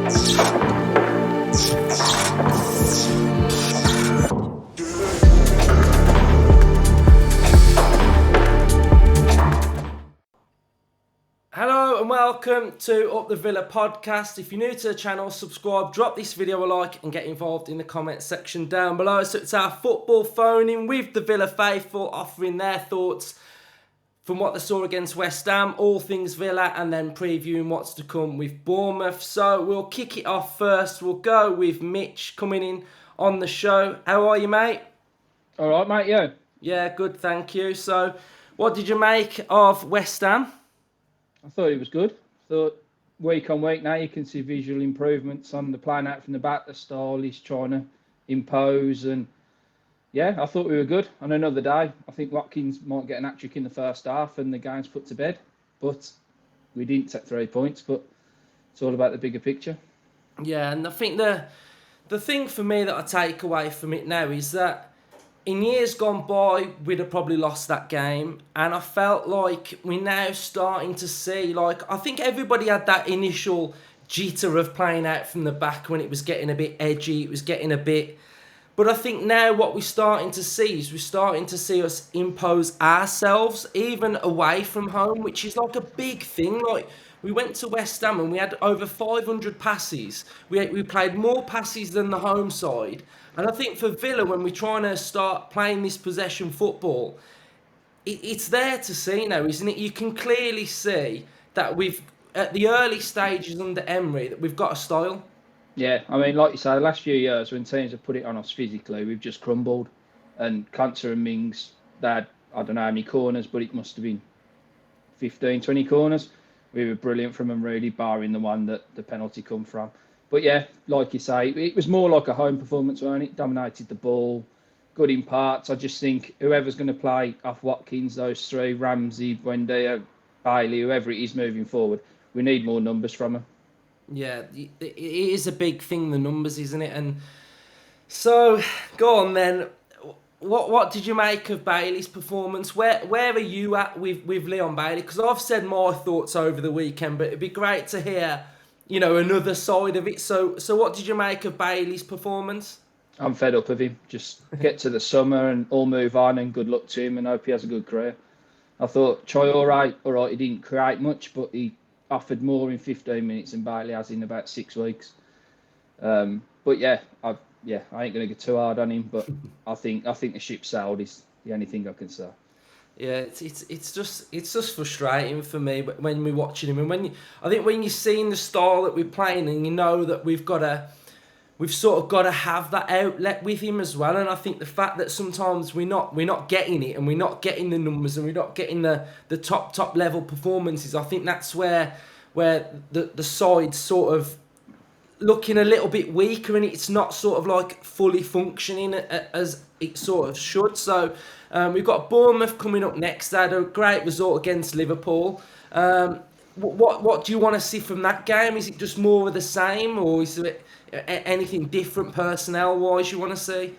Hello and welcome to Up the Villa podcast. If you're new to the channel, subscribe, drop this video a like and get involved in the comment section down below. So it's our football phone-in with the Villa faithful, offering their thoughts from what they saw against West Ham, all things Villa, and then previewing what's to come with Bournemouth. So we'll kick it off first. We'll go with Mitch coming in on the show. How are you, mate? All right, mate, yeah. Yeah, good, thank you. So what did you make of West Ham? I thought it was good. Thought week on week now you can see visual improvements on the playing out from the back, the style he's trying to impose, and yeah, I thought we were good. On another day, I think Watkins might get an hat-trick in the first half and the game's put to bed, but we didn't take 3 points, but it's all about the bigger picture. Yeah, and I think the thing for me that I take away from it now is that in years gone by, we'd have probably lost that game. And I felt like we're now starting to see, I think everybody had that initial jitter of playing out from the back when it was getting a bit edgy, it was getting a bit... But I think now what we're starting to see is we're starting to see us impose ourselves, even away from home, which is like a big thing. Like, we went to West Ham and we had over 500 passes. We played more passes than the home side. And I think for Villa, when we're trying to start playing this possession football, it's there to see now, isn't it? You can clearly see that at the early stages under Emery, that we've got a style. Yeah, I mean, like you say, the last few years when teams have put it on us physically, we've just crumbled. And Cancer and Mings, they had, I don't know how many corners, but it must have been 15, 20 corners. We were brilliant from them, really, barring the one that the penalty come from. But yeah, like you say, it was more like a home performance, weren't it? Dominated the ball, good in parts. I just think whoever's going to play off Watkins, those three, Ramsey, Buendia, Bailey, whoever it is moving forward, we need more numbers from them. Yeah, it is a big thing, the numbers, isn't it? And so, go on then. What did you make of Bailey's performance? Where are you at with Leon Bailey? Because I've said my thoughts over the weekend, but it'd be great to hear, another side of it. So what did you make of Bailey's performance? I'm fed up of him. Just get to the summer and all move on, and good luck to him, and hope he has a good career. I thought Choi, all right, he didn't create much, but he offered more in 15 minutes than Bailey has in about 6 weeks. But yeah, I ain't going to get too hard on him, but I think the ship sailed is the only thing I can say. Yeah, it's just frustrating for me when we're watching him, and I think when you're seeing the style that we're playing, and you know that we've sort of got to have that outlet with him as well. And I think the fact that sometimes we're not getting it, and we're not getting the numbers, and we're not getting the top level performances, I think that's where the side's sort of looking a little bit weaker, and it's not sort of like fully functioning as it sort of should. So we've got Bournemouth coming up next. They had a great result against Liverpool. What do you want to see from that game? Is it just more of the same, or is there anything different personnel-wise you want to see?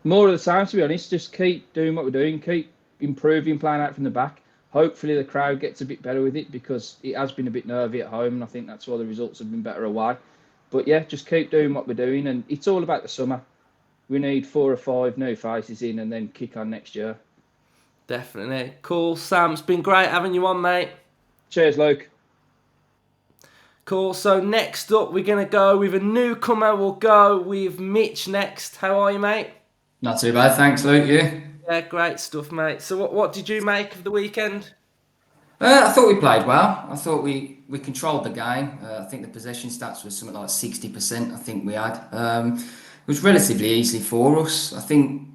More of the same, to be honest. Just keep doing what we're doing. Keep improving, playing out from the back. Hopefully the crowd gets a bit better with it, because it has been a bit nervy at home, and I think that's why the results have been better away. But yeah, just keep doing what we're doing, and it's all about the summer. We need 4 or 5 new faces in, and then kick on next year. Definitely. Cool. Sam, it's been great having you on, mate. Cheers, Luke. Cool. So next up, we're going to go with a newcomer. We'll go with Mitch next. How are you, mate? Not too bad, thanks, Luke. You? Yeah, great stuff, mate. So what did you make of the weekend? I thought we played well. I thought we controlled the game. I think the possession stats was something like 60%. I think we had. It was relatively easy for us. I think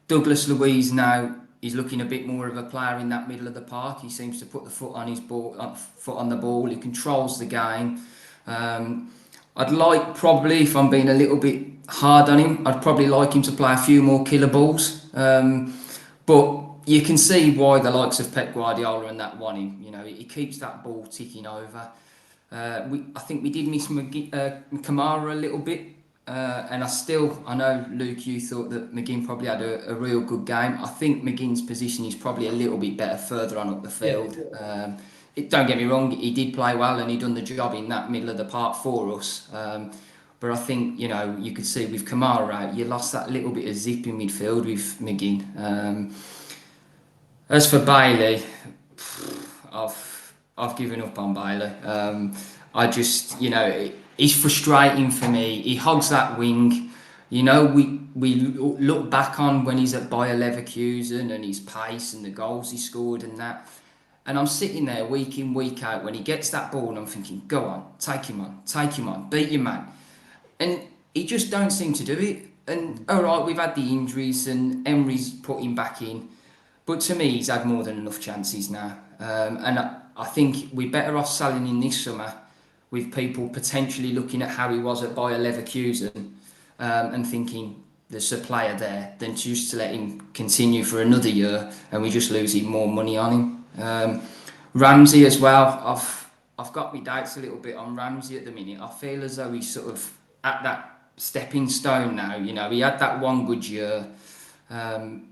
Douglas Luiz now is looking a bit more of a player in that middle of the park. He seems to put the foot on the ball. He controls the game. I'd like, probably, if I'm being a little bit hard on him, I'd probably like him to play a few more killer balls. But you can see why the likes of Pep Guardiola and that want him. He keeps that ball ticking over. I think we did miss Kamara a little bit. And I know, Luke, you thought that McGinn probably had a real good game. I think McGinn's position is probably a little bit better further on up the field. don't get me wrong, he did play well and he done the job in that middle of the park for us. But I think, you know, you could see with Kamara out, you lost that little bit of zip in midfield with McGinn. As for Bailey, I've given up on Bailey. I just, you know, it's frustrating for me. He hogs that wing. You know, we look back on when he's at Bayer Leverkusen and his pace and the goals he scored and that. And I'm sitting there week in, week out when he gets that ball and I'm thinking, go on, take him on, beat your man. And he just don't seem to do it. And all right, we've had the injuries and Emery's put him back in. But to me, he's had more than enough chances now. And I think we're better off selling him this summer with people potentially looking at how he was at Bayer Leverkusen and thinking there's a player there than just to let him continue for another year and we're just losing more money on him. Ramsey as well. I've got my doubts a little bit on Ramsey at the minute. I feel as though he's sort of at that stepping stone now. You know, he had that one good year, and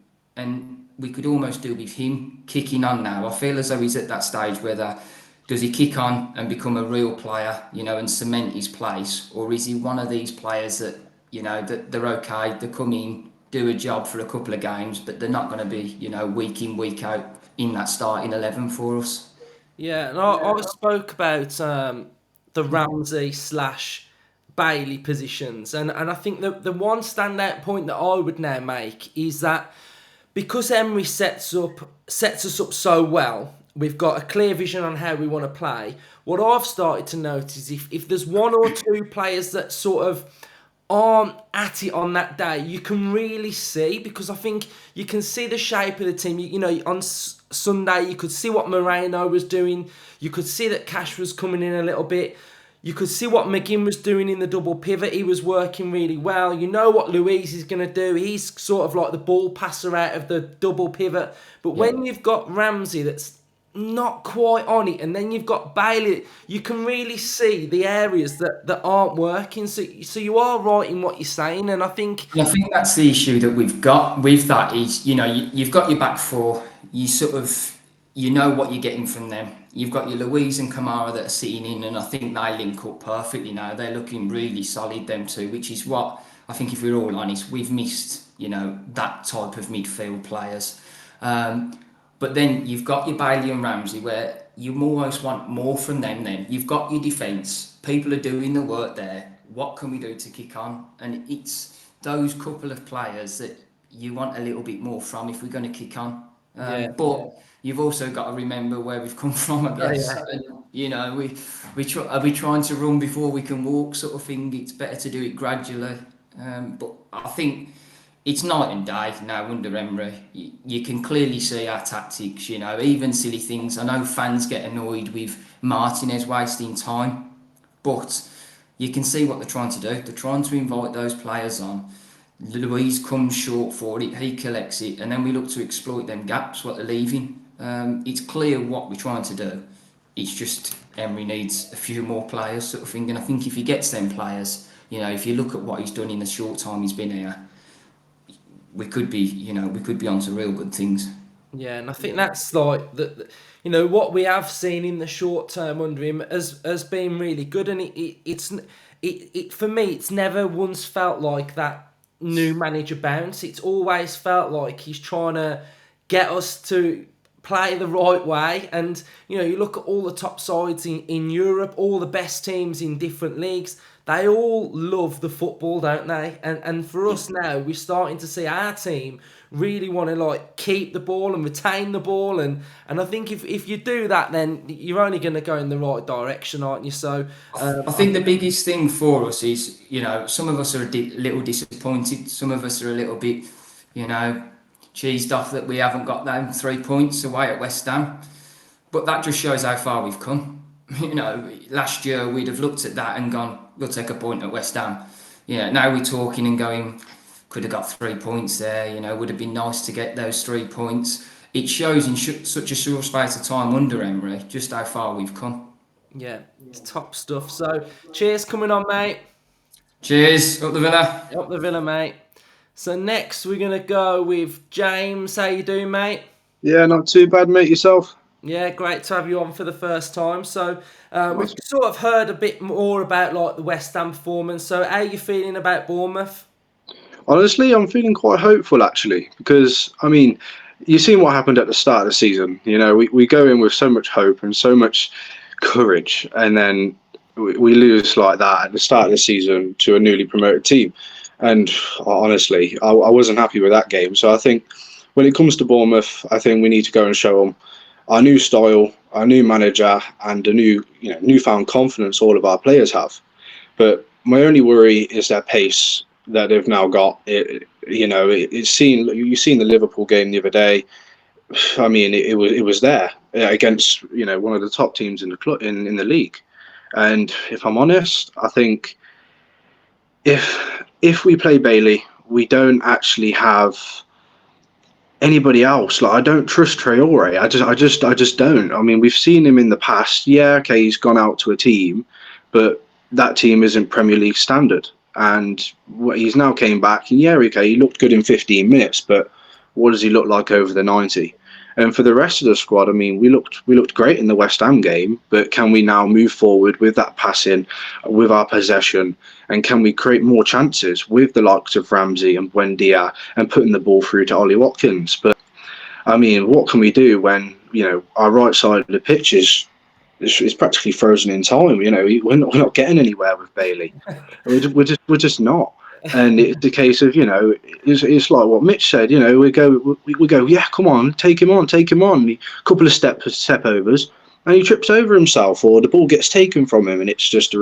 we could almost do with him kicking on now. I feel as though he's at that stage where does he kick on and become a real player, you know, and cement his place, or is he one of these players that, you know, that they're okay, they come in, do a job for a couple of games, but they're not going to be, you know, week in, week out in that starting 11 for us. Yeah, and I spoke about the Ramsey / Bailey positions, and I think the one standout point that I would now make is that because Emery sets us up so well, we've got a clear vision on how we want to play. What I've started to notice is if there's one or two players that sort of aren't at it on that day, you can really see, because I think you can see the shape of the team. You know, on Sunday you could see what Moreno was doing. You could see that Cash was coming in a little bit. You could see what McGinn was doing in the double pivot. He was working really well. You know what Luiz is going to do. He's sort of like the ball passer out of the double pivot. But when you've got Ramsey that's not quite on it, and then you've got Bailey, you can really see the areas that aren't working. So you are right in what you're saying, and I think that's the issue that we've got with that is, you know, you've got your back four, you sort of, you know what you're getting from them. You've got your Luiz and Kamara that are sitting in, and I think they link up perfectly now. They're looking really solid, them two, which is what I think, if we're all honest, we've missed, you know, that type of midfield players. But then you've got your Bailey and Ramsey where you almost want more from them then. You've got your defence. People are doing the work there. What can we do to kick on? And it's those couple of players that you want a little bit more from if we're going to kick on. But you've also got to remember where we've come from, I guess. And, you know, are we trying to run before we can walk sort of thing? It's better to do it gradually. But I think it's night and day now under Emery. You can clearly see our tactics, you know, even silly things. I know fans get annoyed with Martinez wasting time, but you can see what they're trying to do. They're trying to invite those players on. Luiz comes short for it, he collects it, and then we look to exploit them gaps, what they're leaving. It's clear what we're trying to do. It's just Emery needs a few more players sort of thing, and I think if he gets them players, you know, if you look at what he's done in the short time he's been here, we could be onto real good things. Yeah, and I think that's like you know, what we have seen in the short term under him has been really good, and it for me, it's never once felt like that new manager bounce. It's always felt like he's trying to get us to play the right way. And, you know, you look at all the top sides in Europe, all the best teams in different leagues, they all love the football, don't they? And for us now, we're starting to see our team really want to like keep the ball and retain the ball, and I think if you do that, then you're only going to go in the right direction, aren't you? So I think the biggest thing for us is, you know, some of us are a little disappointed, some of us are a little bit, you know, cheesed off that we haven't got them 3 points away at West Ham, but that just shows how far we've come. You know, last year we'd have looked at that and gone, we'll take a point at West Ham. You know, now we're talking and going, could have got 3 points there, you know, would have been nice to get those 3 points. It shows in such a short space of time under Emery just how far we've come. Yeah, it's top stuff. So, cheers coming on, mate. Cheers, up the Villa. Up the Villa, mate. So next we're going to go with James. How you doing, mate? Yeah, not too bad, mate. Yourself? Yeah, great to have you on for the first time. So we've Nice. sort of heard a bit more about like the West Ham performance. So how are you feeling about Bournemouth? Honestly, I'm feeling quite hopeful actually, because I mean, you've seen what happened at the start of the season. You know, we go in with so much hope and so much courage, and then we lose like that at the start of the season to a newly promoted team. And honestly, I wasn't happy with that game. So I think when it comes to Bournemouth, I think we need to go and show them our new style, our new manager, and a newfound confidence all of our players have. But my only worry is their pace that they've now got. It's seen. You've seen the Liverpool game the other day. I mean, it was there against one of the top teams in the club in the league. And if I'm honest, I think if we play Bailey, we don't actually have anybody else. Like I don't trust Traore. I just don't. I mean, we've seen him in the past. Yeah, okay, he's gone out to a team, but that team isn't Premier League standard. And he's now came back, and yeah, okay, he looked good in 15 minutes, but what does he look like over the 90? And for the rest of the squad, I mean, we looked great in the West Ham game, but can we now move forward with that passing, with our possession, and can we create more chances with the likes of Ramsey and Buendia and putting the ball through to Ollie Watkins? But I mean, what can we do when our right side of the pitch is practically frozen in time? We're not getting anywhere with Bailey. We're just not. And it's the case of it's like what Mitch said. We go, yeah, come on, take him on. A couple of step overs, and he trips over himself, or the ball gets taken from him, and it's just a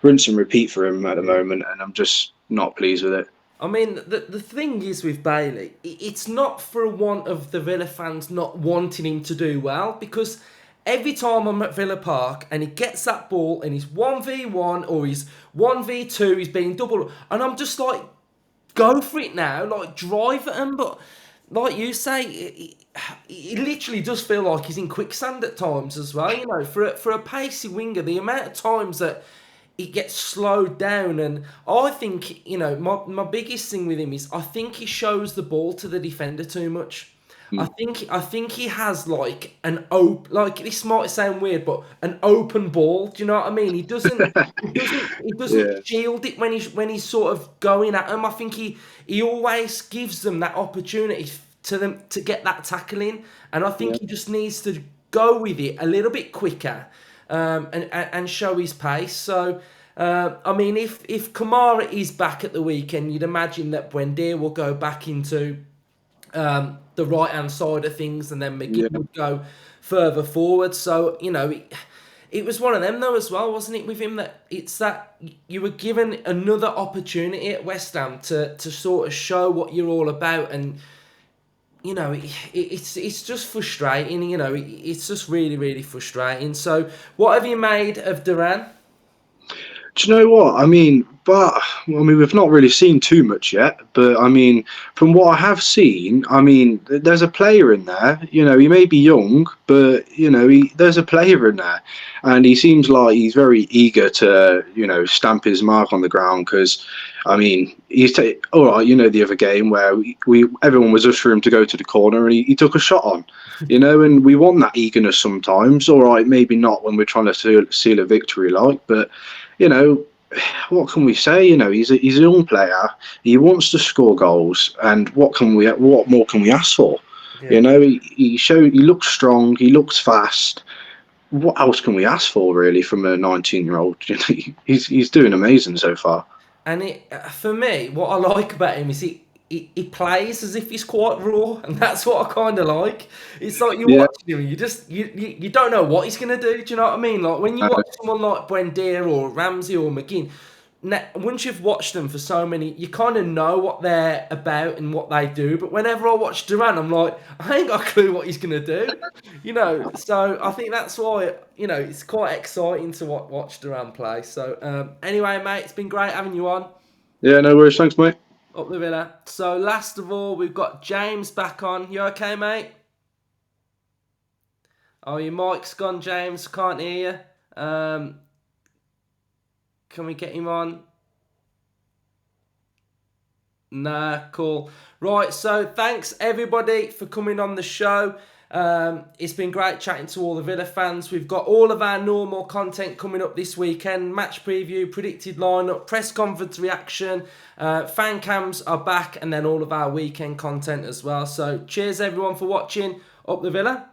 rinse and repeat for him at the moment. And I'm just not pleased with it. I mean, the thing is with Bailey, it's not for a want of the Villa fans not wanting him to do well, because every time I'm at Villa Park and he gets that ball and he's 1v1 or he's 1v2, he's being double, and I'm just like, go for it now, like drive at him. But like you say, it literally does feel like he's in quicksand at times as well. For a pacey winger, the amount of times that he gets slowed down, and I think my biggest thing with him is I think he shows the ball to the defender too much. I think he has like like this might sound weird, but an open ball. Do you know what I mean? He doesn't Yeah, shield it when he's sort of going at them. I think he always gives them that opportunity to them to get that tackle in, and I think yeah, he just needs to go with it a little bit quicker, and show his pace. So. I mean, if Kamara is back at the weekend, you'd imagine that Buendia will go back into the right hand side of things, and then yeah. McGinn would go further forward. So it was one of them though as well, wasn't it? With him, that it's that you were given another opportunity at West Ham to sort of show what you're all about, and it's just frustrating. It's just really really frustrating. So what have you made of Duran? Do you know what? We've not really seen too much yet. But I mean, from what I have seen, I mean, there's a player in there. He may be young, but there's a player in there, and he seems like he's very eager to stamp his mark on the ground. Because I mean, all right. The other game where we everyone was ushering him to go to the corner, and he took a shot on. And we want that eagerness sometimes. All right, maybe not when we're trying to seal a victory, but you know, what can we say? He's a young player. He wants to score goals, and what more can we ask for? Yeah. He looks strong. He looks fast. What else can we ask for really from a 19-year-old? He's doing amazing so far. And for me, what I like about him is he plays as if he's quite raw, and that's what I kind of like. It's like you're Yeah, watching him, and you don't know what he's gonna do. Do you know what I mean? Like when you watch someone like Buendia or Ramsey or McGinn, once you've watched them for so many, you kind of know what they're about and what they do. But whenever I watch Duran, I'm like, I ain't got a clue what he's gonna do. So I think that's why it's quite exciting to watch Duran play. So anyway, mate, it's been great having you on. yeah, no worries. Thanks, mate. Up the Villa. So last of all, we've got James back on. You okay, mate? Oh, your mic's gone, James. Can't hear you. Can we get him on? Nah, cool. Right, so thanks everybody for coming on the show. It's been great chatting to all the Villa fans. We've got all of our normal content coming up this weekend. Match preview, predicted lineup, press conference reaction, fan cams are back, and then all of our weekend content as well. So cheers everyone for watching. Up the Villa.